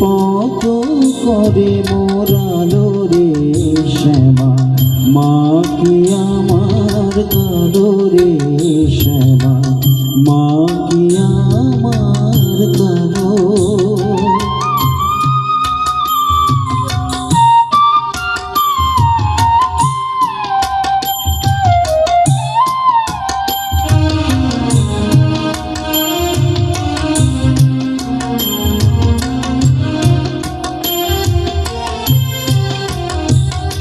পত করে মোরালো রে শ্যামা, মা কি আমার কালো রে শ্যামা, মা কি আমার কালো।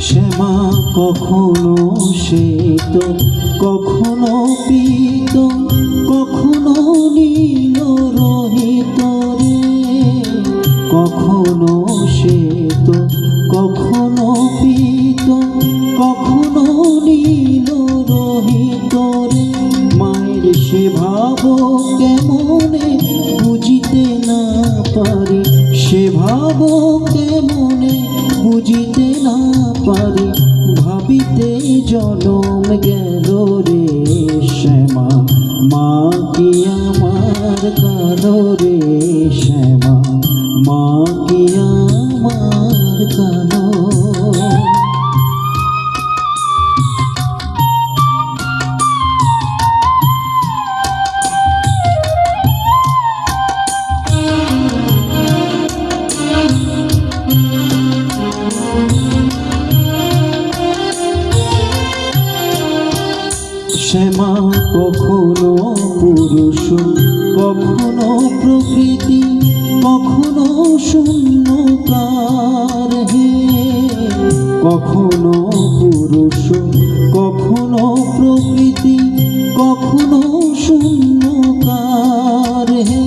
শ্যামা কখনো শ্বেত, কখনো পীত, কখনো নীল রহিত রে, কখনো শ্বেত, কখনো পীত, কখনো নীল রহিত রে। মায়ের সে ভাব কেমনে বুঝিতে না পারি, সে ভাব কেমনে বুঝিতে না পারি, ভাবিতে জনম গেল রে শ্যামা, মা কি আমার কালো রে শ্যামা, মা কি আমার কালো। শ্যামা কখনো পুরুষ, কখনো প্রকৃতি, কখনো শূন্যকার হে, কখনো পুরুষ, কখনো প্রকৃতি, কখনো শূন্যকার হে।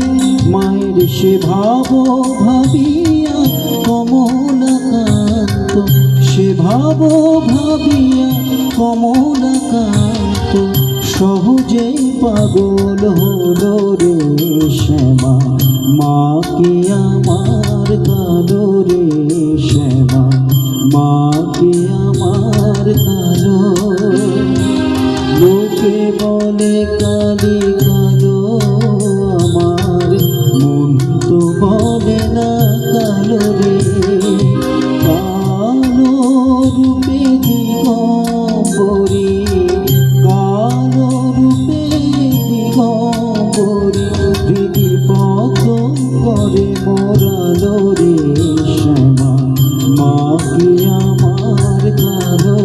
মায়ের সে ভাব ভাবিয়া কমলাকান্ত, সে ভাব ভাবিয়া কমলাকান্ত, সহজে পাগল হলো রে শ্যামা, মা কি আমার কালো রে শ্যামা, মা কি আমার কালো। লোকে বলে কালি কালো আমার, মন তো বলে না কালো রে, কালো রূপে দিগম্বরী, কালো রূপে দিগম্বরী, হৃদি পত করে মোরালো রে শ্যামা, মা কি আমার কালো